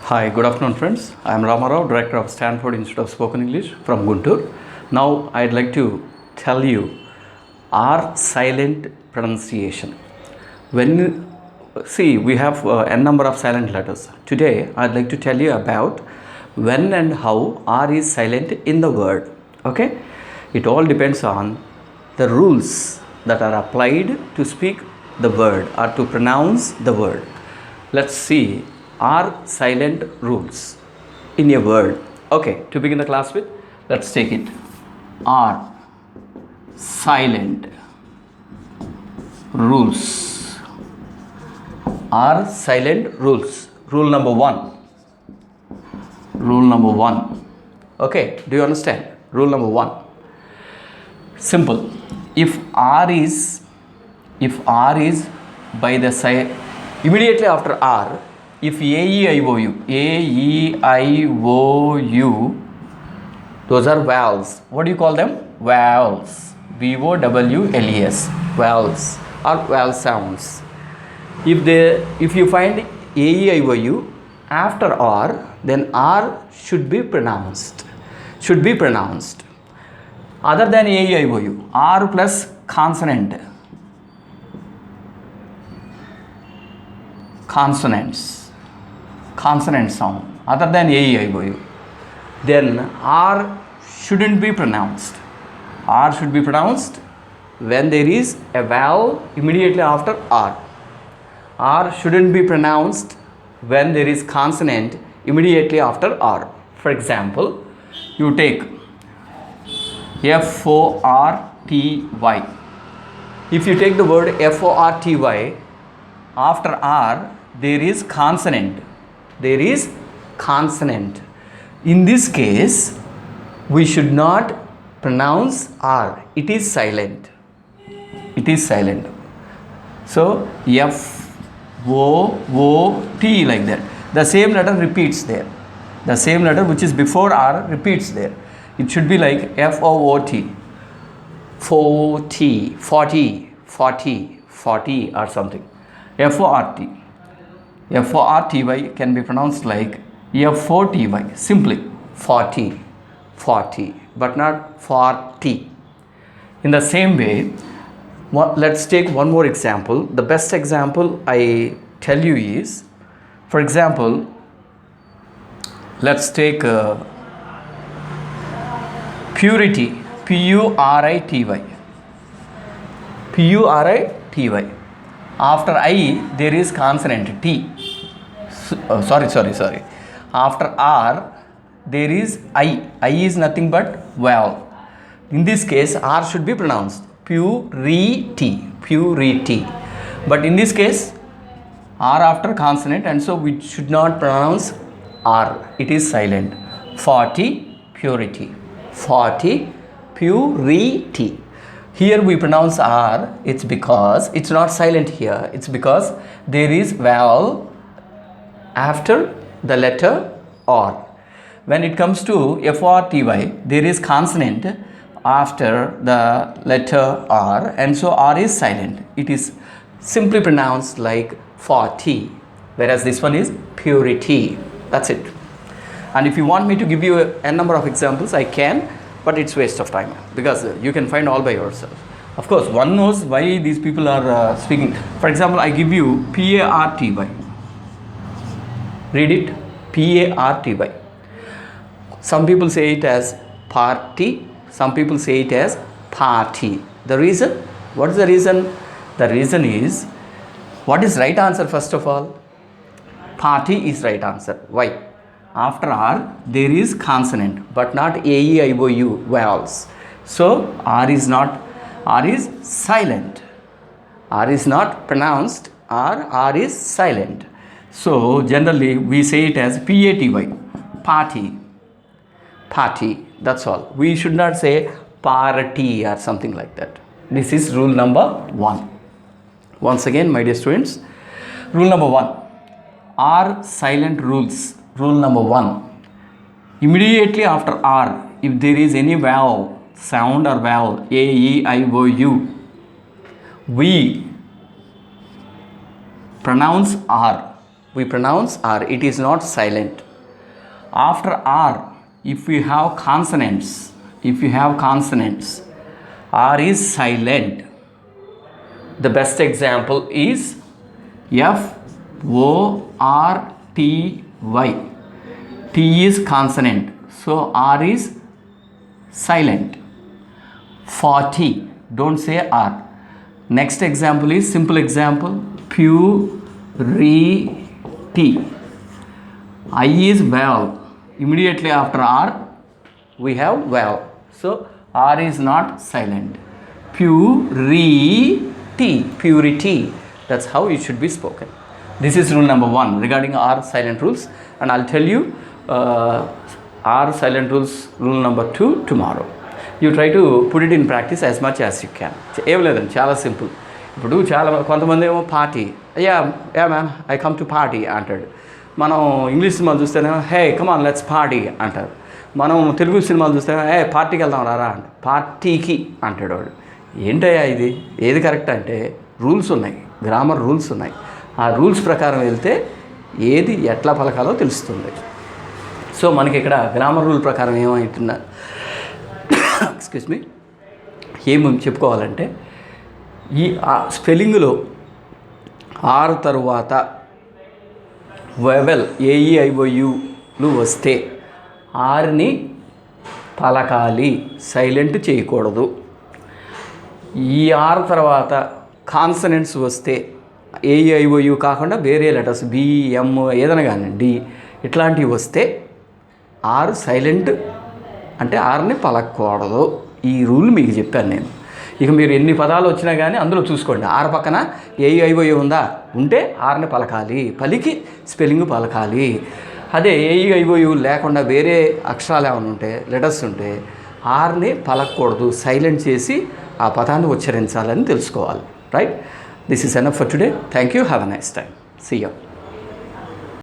Hi, good afternoon, friends. I am Ramarao, Director of Stanford Institute of Spoken English from Guntur. Now, I'd like to tell you R silent pronunciation. When see, we have n number of silent letters. Today, I'd like to tell you about when and how R is silent in the word. Okay, it all depends on the rules that are applied to speak the word or to pronounce the word. Let's see R silent rules in a word. Okay, to begin the class with, let's take it. R silent rules. R silent rules. Rule number one. Rule number one. Okay, do you understand? Rule number one. Simple. If R is by the side, immediately after R, if A-E-I-O-U, those are vowels. What do you call them? Vowels. V-O-W-L-E-S. Vowels or vowel sounds. If you find A-E-I-O-U after R, then R should be pronounced. Other than A-E-I-O-U, R plus consonants sound other than A-E-I-O-U, then R shouldn't be pronounced. R should be pronounced when there is a vowel immediately after R. R shouldn't be pronounced when there is consonant immediately after R. For example, you take F-O-R-T-Y. If you take the word F-O-R-T-Y, after R, there is consonant. In this case, we should not pronounce R. It is silent. So, F-O-O-T like that. The same letter repeats there. The same letter which is before R repeats there. It should be like F-O-O-T. 40 or something. F-O-R-T. F-O-R-T-Y can be pronounced like F-O-T-Y. Simply 40, but not 40. In the same way, let's take one more example. The best example I tell you is, for example, let's take purity. P-U-R-I-T-Y. P-U-R-I-T-Y. After I, there is consonant T. Sorry. After R, there is I. I is nothing but vowel. In this case, R should be pronounced purity. But in this case, R after consonant, and so we should not pronounce R. It is silent. 40, purity. Here we pronounce R. It's because it's not silent here. It's because there is vowel after the letter R. When it comes to F-O-R-T-Y, there is consonant after the letter R, and so R is silent. It is simply pronounced like 40, whereas this one is purity. That's it. And if you want me to give you a number of examples, I can, but it's waste of time because you can find all by yourself. Of course, one knows why these people are speaking. For example, I give you P-A-R-T-Y. Read it, P-A-R-T-Y. Some people say it as party, some people say it as party. The reason? What is the reason? The reason is, what is right answer first of all? Party is right answer. Why? After R, there is consonant, but not A-E-I-O-U vowels. So, R is silent. R is not pronounced. R is silent. So, generally, we say it as P-A-T-Y. Party. That's all. We should not say party or something like that. This is rule number one. Once again, my dear students, rule number one. R silent rules. Rule number one. Immediately after R, if there is any vowel, sound or vowel, A-E-I-O-U, we pronounce R. we pronounce R. It is not silent. After R, if you have consonants, R is silent. The best example is F-O-R-T-Y. T is consonant, so R is silent. 40, don't say R. Next example is simple example, purity. I is vowel. Immediately after R, we have vowel. So R is not silent. Purity. That's how it should be spoken. This is rule number 1 regarding R silent rules, and I'll tell you R silent rules rule number 2 tomorrow. You try to put it in practice as much as you can. ఏం లేదండి, చాలా simple. ఇప్పుడు చాలా కొంతమంది ఏమో party, yeah ma'am I come to party అంటాడు. మనం English సినిమాలు చూస్తేనేమో hey come on let's party అంటారు. మనం తెలుగు సినిమాలు చూస్తే ఏ పార్టీకి వెళ్దాం రారా అంట, పార్టీకి అంటాడు వాడు. ఏంటయ్యా ఇది, ఏది కరెక్ట్ అంటే రూల్స్ ఉన్నాయి, గ్రామర్ రూల్స్ ఉన్నాయి. ఆ రూల్స్ ప్రకారం వెళ్తే ఏది ఎట్లా పలకాలో తెలుస్తుంది. సో మనకి ఇక్కడ గ్రామర్ రూల్ ప్రకారం ఏమవుతుందా, ఎక్స్క్యూజ్ మీ, ఏమి చెప్పుకోవాలంటే ఈ స్పెల్లింగ్లో ఆరు తరువాత వెవెల్ ఏఈఐఓయులు వస్తే ఆర్ని పలకాలి, సైలెంట్ చేయకూడదు. ఈ ఆర్ తర్వాత కాన్సనెంట్స్ వస్తే ఏఈఐఓయు కాకుండా వేరే లెటర్స్ బిఎం ఏదైనా కానీ డి ఇట్లాంటివి వస్తే ఆర్ సైలెంట్ అంటే ఆర్ని పలకూడదు. ఈ రూల్ మీకు చెప్పాను నేను. ఇక మీరు ఎన్ని పదాలు వచ్చినా కానీ అందులో చూసుకోండి, ఆర్ పక్కన ఏఈఐఓయు ఉందా, ఉంటే ఆర్ని పలకాలి, పలికి స్పెల్లింగ్ పలకాలి. అదే ఏఈఐఓయు లేకుండా వేరే అక్షరాలు ఏమైనా ఉంటే, లెటర్స్ ఉంటే ఆర్ని పలకూడదు, సైలెంట్ చేసి ఆ పదాన్ని ఉచ్చరించాలని తెలుసుకోవాలి. Right, this is enough for today. Thank you, have a nice time, see you.